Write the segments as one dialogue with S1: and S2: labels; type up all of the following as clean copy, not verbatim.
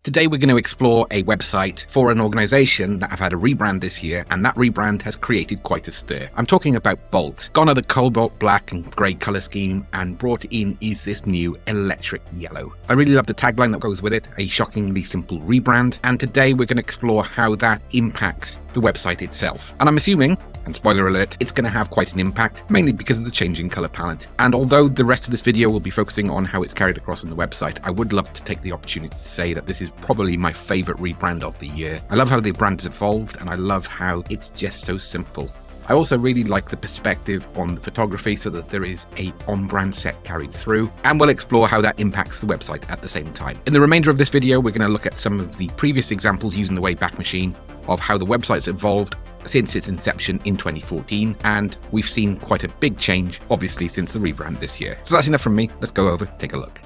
S1: Today we're going to explore a website for an organization that have had a rebrand this year, and that rebrand has created quite a stir. I'm talking about Bolt. Gone are the cobalt black and grey colour scheme, and brought in is this new electric yellow. I really love the tagline that goes with it, a shockingly simple rebrand, and today we're going to explore how that impacts the website itself. And I'm assuming, and spoiler alert, it's going to have quite an impact, mainly because of the changing colour palette. And although the rest of this video will be focusing on how it's carried across on the website, I would love to take the opportunity to say that this is probably my favourite rebrand of the year. I love how the brand has evolved, and I love how it's just so simple. I also really like the perspective on the photography so that there is a on-brand set carried through, and we'll explore how that impacts the website at the same time. In the remainder of this video, we're going to look at some of the previous examples using the Wayback Machine of how the website's evolved since its inception in 2014, and we've seen quite a big change, obviously, since the rebrand this year. So that's enough from me. Let's go over, take a look.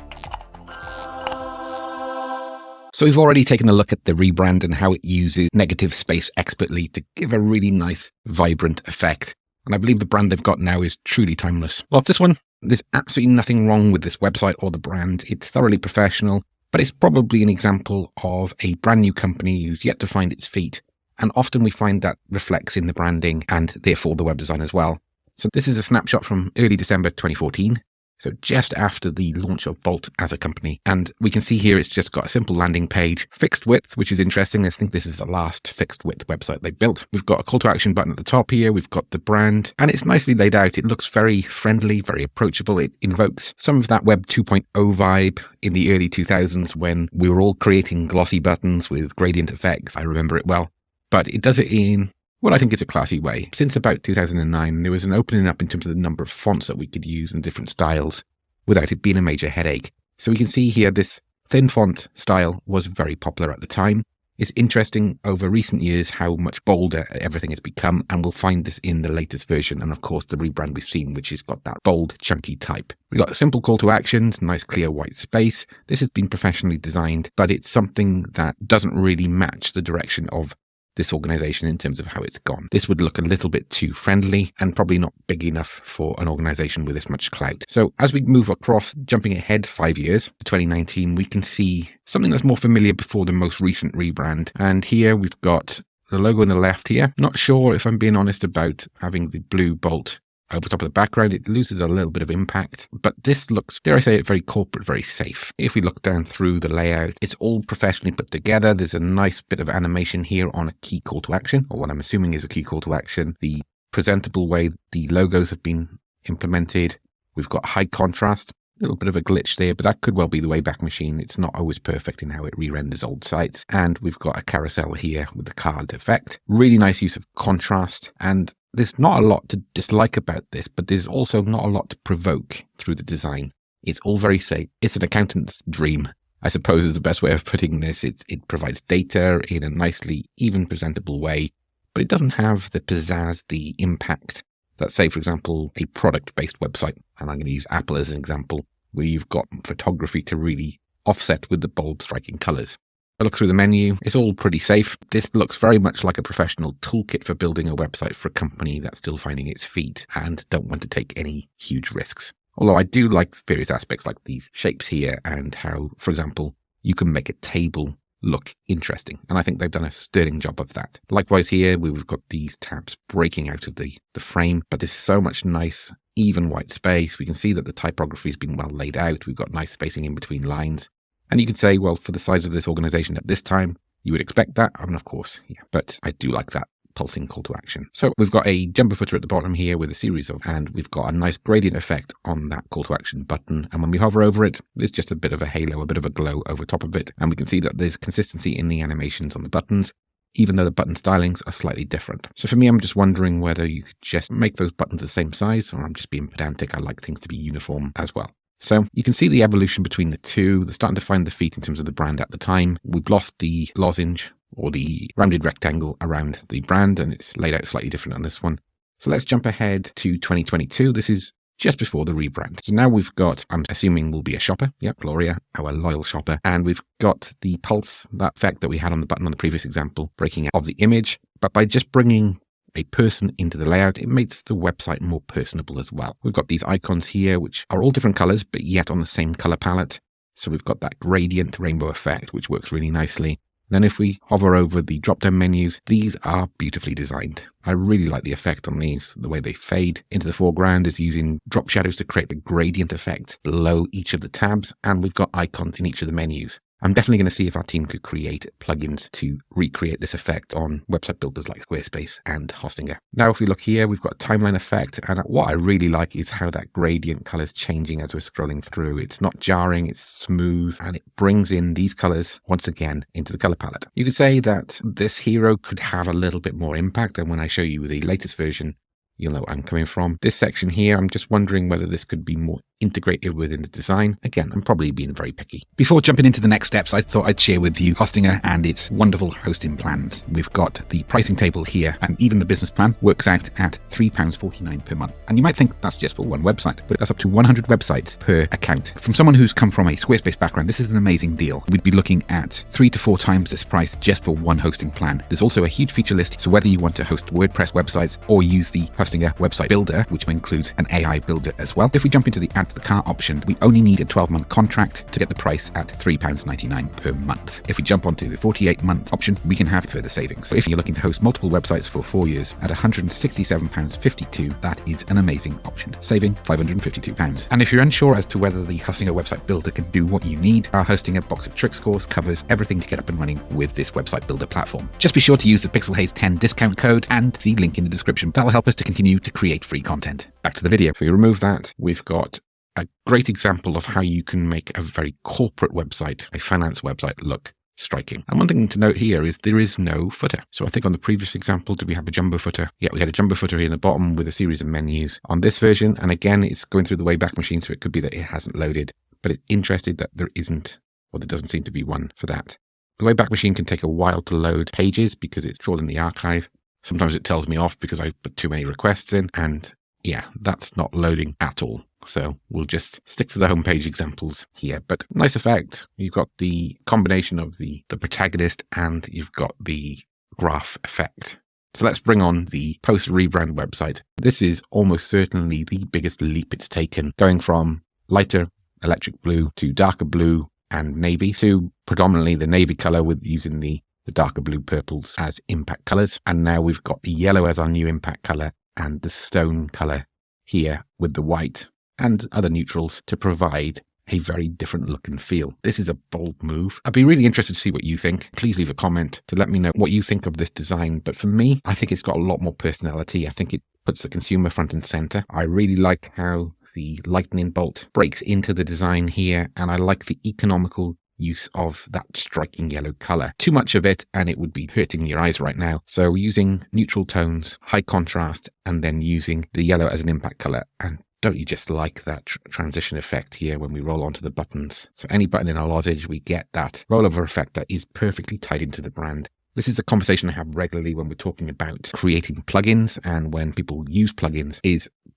S1: So we've already taken a look at the rebrand and how it uses negative space expertly to give a really nice, vibrant effect. And I believe the brand they've got now is truly timeless. Well, this one, there's absolutely nothing wrong with this website or the brand. It's thoroughly professional, but it's probably an example of a brand new company who's yet to find its feet. And often we find that reflects in the branding and therefore the web design as well. So this is a snapshot from early December 2014. So just after the launch of Bolt as a company. And we can see here it's just got a simple landing page, fixed width, which is interesting. I think this is the last fixed width website they built. We've got a call to action button at the top here. We've got the brand, and it's nicely laid out. It looks very friendly, very approachable. It invokes some of that Web 2.0 vibe in the early 2000s when we were all creating glossy buttons with gradient effects. I remember it well. But it does it in what I think is a classy way. Since about 2009, there was an opening up in terms of the number of fonts that we could use in different styles without it being a major headache. So we can see here this thin font style was very popular at the time. It's interesting over recent years how much bolder everything has become, and we'll find this in the latest version, and of course the rebrand we've seen, which has got that bold, chunky type. We've got a simple call to actions, nice clear white space. This has been professionally designed, but it's something that doesn't really match the direction of this organization in terms of how it's gone. This would look a little bit too friendly and probably not big enough for an organization with this much clout. So as we move across, jumping ahead 5 years to 2019, we can see something that's more familiar before the most recent rebrand. And here we've got the logo on the left here. Not sure if I'm being honest about having the blue bolt over top of the background. It loses a little bit of impact, but this looks, dare I say it, very corporate, very safe. If we look down through the layout, it's all professionally put together. There's a nice bit of animation here on a key call to action, or what I'm assuming is a key call to action. The presentable way the logos have been implemented. We've got high contrast, a little bit of a glitch there, but that could well be the Wayback Machine. It's not always perfect in how it re-renders old sites. And we've got a carousel here with the card effect. Really nice use of contrast, and there's not a lot to dislike about this, but there's also not a lot to provoke through the design. It's all very safe. It's an accountant's dream, I suppose is the best way of putting this. It provides data in a nicely, even presentable way, but it doesn't have the pizzazz, the impact that, say, for example, a product-based website, and I'm going to use Apple as an example, where you've got photography to really offset with the bold, striking colors. I look through the menu, it's all pretty safe. This looks very much like a professional toolkit for building a website for a company that's still finding its feet and don't want to take any huge risks. Although I do like various aspects like these shapes here and how, for example, you can make a table look interesting. And I think they've done a sterling job of that. Likewise here, we've got these tabs breaking out of the frame, but there's so much nice, even white space. We can see that the typography has been well laid out. We've got nice spacing in between lines. And you could say, well, for the size of this organization at this time, you would expect that. I mean, of course, yeah, but I do like that pulsing call to action. So we've got a jumper footer at the bottom here with a series of, and we've got a nice gradient effect on that call to action button. And when we hover over it, there's just a bit of a halo, a bit of a glow over top of it. And we can see that there's consistency in the animations on the buttons, even though the button stylings are slightly different. So for me, I'm just wondering whether you could just make those buttons the same size, or I'm just being pedantic. I like things to be uniform as well. So you can see the evolution between the two. They're starting to find the feet in terms of the brand at the time. We've lost the lozenge or the rounded rectangle around the brand, and it's laid out slightly different on this one. So let's jump ahead to 2022. This is just before the rebrand. So now we've got, I'm assuming will be a shopper. Yep, Gloria, our loyal shopper. And we've got the pulse, that effect that we had on the button on the previous example, breaking out of the image. But by just bringing a person into the layout, it makes the website more personable as well. We've got these icons here, which are all different colors, but yet on the same color palette. So we've got that gradient rainbow effect, which works really nicely. Then if we hover over the drop-down menus, these are beautifully designed. I really like the effect on these. The way they fade into the foreground is using drop shadows to create the gradient effect below each of the tabs, and we've got icons in each of the menus. I'm definitely going to see if our team could create plugins to recreate this effect on website builders like Squarespace and Hostinger. Now, if we look here, we've got a timeline effect. And what I really like is how that gradient color is changing as we're scrolling through. It's not jarring, it's smooth, and it brings in these colors once again into the color palette. You could say that this hero could have a little bit more impact. And when I show you the latest version, you'll know where I'm coming from. This section here, I'm just wondering whether this could be more integrated within the design. Again, I'm probably being very picky. Before jumping into the next steps, I thought I'd share with you Hostinger and its wonderful hosting plans. We've got the pricing table here, and even the business plan works out at £3.49 per month. And you might think that's just for one website, but that's up to 100 websites per account. From someone who's come from a Squarespace background, this is an amazing deal. We'd be looking at 3 to 4 times this price just for one hosting plan. There's also a huge feature list, so whether you want to host WordPress websites or use the Hostinger website builder, which includes an AI builder as well. If we jump into the add to the cart option, we only need a 12-month contract to get the price at £3.99 per month. If we jump onto the 48-month option, we can have further savings. So if you're looking to host multiple websites for 4 years at £167.52, that is an amazing option, saving £552. And if you're unsure as to whether the Hostinger website builder can do what you need, our Hostinger Box of Tricks course covers everything to get up and running with this website builder platform. Just be sure to use the Pixelhaze 10 discount code and the link in the description. That'll help us to continue to create free content. Back to the video. If we remove that, we've got a great example of how you can make a very corporate website, a finance website, look striking. And one thing to note here is there is no footer. So I think on the previous example, did we have a jumbo footer? Yeah, we had a jumbo footer here in the bottom with a series of menus. On this version, and again, it's going through the Wayback Machine, so it could be that it hasn't loaded, but it's interesting that there isn't, or there doesn't seem to be one for that. The Wayback Machine can take a while to load pages because it's stored in the archive. Sometimes it tells me off because I put too many requests in, and yeah, that's not loading at all. So we'll just stick to the homepage examples here. But nice effect. You've got the combination of the protagonist and you've got the graph effect. So let's bring on the post-rebrand website. This is almost certainly the biggest leap it's taken, going from lighter electric blue to darker blue and navy to predominantly the navy color with using the darker blue purples as impact colors. And now we've got the yellow as our new impact color and the stone color here with the white and other neutrals to provide a very different look and feel. This is a bold move. I'd be really interested to see what you think. Please leave a comment to let me know what you think of this design. But for me, I think it's got a lot more personality. I think it puts the consumer front and center. I really like how the lightning bolt breaks into the design here, and I like the economical use of that striking yellow color. Too much of it and it would be hurting your eyes right now. So using neutral tones, high contrast, and then using the yellow as an impact color. And don't you just like that transition effect here when we roll onto the buttons? So any button in our lozenge, we get that rollover effect that is perfectly tied into the brand. This is a conversation I have regularly when we're talking about creating plugins and when people use plugins.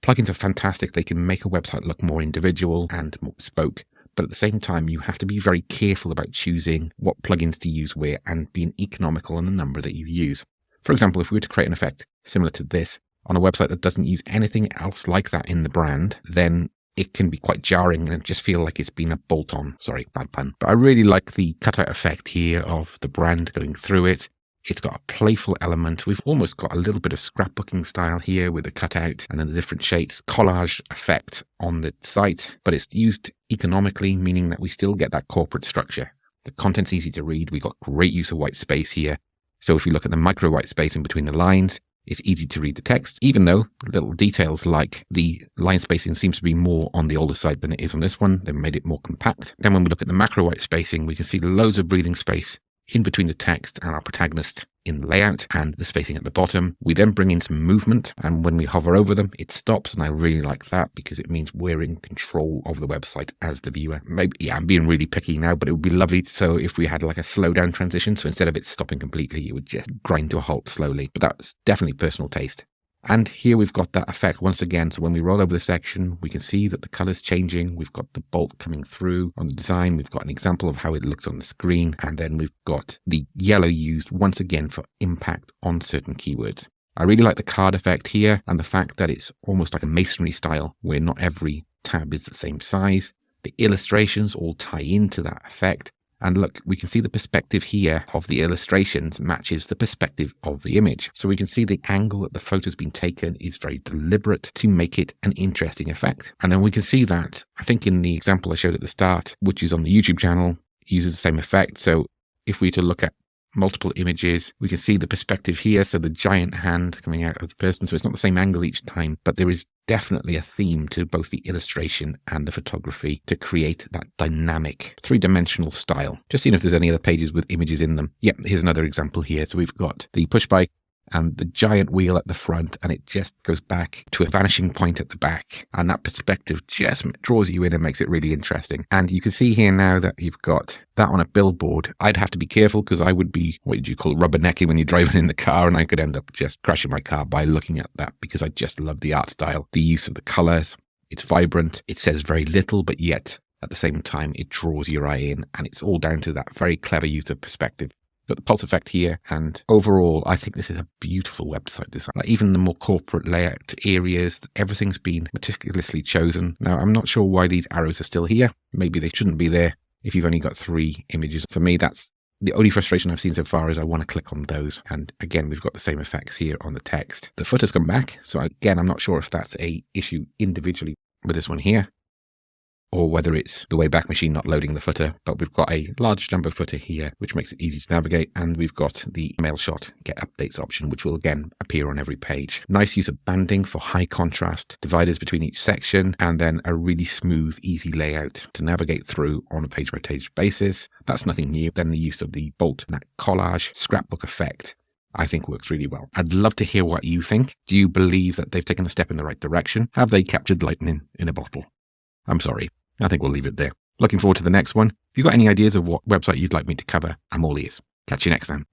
S1: Plugins are fantastic. They can make a website look more individual and more bespoke. But at the same time, you have to be very careful about choosing what plugins to use where and being economical in the number that you use. For example, if we were to create an effect similar to this on a website that doesn't use anything else like that in the brand, then it can be quite jarring and just feel like it's been a bolt-on. Sorry, bad pun. But I really like the cutout effect here of the brand going through it. It's got a playful element. We've almost got a little bit of scrapbooking style here with the cutout and then the different shapes, collage effect on the site, but it's used economically, meaning that we still get that corporate structure. The content's easy to read. We've got great use of white space here. So if we look at the micro white space in between the lines, it's easy to read the text, even though little details like the line spacing seems to be more on the older side than it is on this one. They've made it more compact. Then when we look at the macro white spacing, we can see loads of breathing space in between the text and our protagonist in layout and the spacing at the bottom. We then bring in some movement, and when we hover over them, it stops, and I really like that because it means we're in control of the website as the viewer. Maybe, yeah, I'm being really picky now, but it would be lovely so if we had like a slow down transition, so instead of it stopping completely, it would just grind to a halt slowly. But that's definitely personal taste. And here we've got that effect once again. So when we roll over the section, we can see that the color's changing. We've got the bolt coming through on the design. We've got an example of how it looks on the screen. And then we've got the yellow used once again for impact on certain keywords. I really like the card effect here and the fact that it's almost like a masonry style where not every tab is the same size. The illustrations all tie into that effect. And look, we can see the perspective here of the illustrations matches the perspective of the image. So we can see the angle that the photo's been taken is very deliberate to make it an interesting effect. And then we can see that, I think in the example I showed at the start, which is on the YouTube channel, uses the same effect. So if we were to look at multiple images, we can see the perspective here. So the giant hand coming out of the person. So it's not the same angle each time, but there is definitely a theme to both the illustration and the photography to create that dynamic three-dimensional style. Just seeing if there's any other pages with images in them. Yep, here's another example here. So we've got the push bike and the giant wheel at the front, and it just goes back to a vanishing point at the back. And that perspective just draws you in and makes it really interesting. And you can see here now that you've got that on a billboard. I'd have to be careful because I would be, what did you call it, rubbernecking when you're driving in the car, and I could end up just crashing my car by looking at that because I just love the art style, the use of the colors. It's vibrant. It says very little, but yet at the same time, it draws your eye in, and it's all down to that very clever use of perspective. Got the pulse effect here, and overall, I think this is a beautiful website design. Like even the more corporate layout areas, everything's been meticulously chosen. Now, I'm not sure why these arrows are still here. Maybe they shouldn't be there if you've only got 3 images. For me, that's the only frustration I've seen so far is I want to click on those. And again, we've got the same effects here on the text. The footer's come back. So again, I'm not sure if that's a issue individually with this one here, or whether it's the Wayback Machine not loading the footer, but we've got a large jumbo footer here, which makes it easy to navigate, and we've got the mail shot get updates option, which will again appear on every page. Nice use of banding for high contrast, dividers between each section, and then a really smooth, easy layout to navigate through on a page-by-page basis. That's nothing new. Then the use of the bolt, that collage, scrapbook effect, I think works really well. I'd love to hear what you think. Do you believe that they've taken a step in the right direction? Have they captured lightning in a bottle? I'm sorry. I think we'll leave it there. Looking forward to the next one. If you've got any ideas of what website you'd like me to cover, I'm all ears. Catch you next time.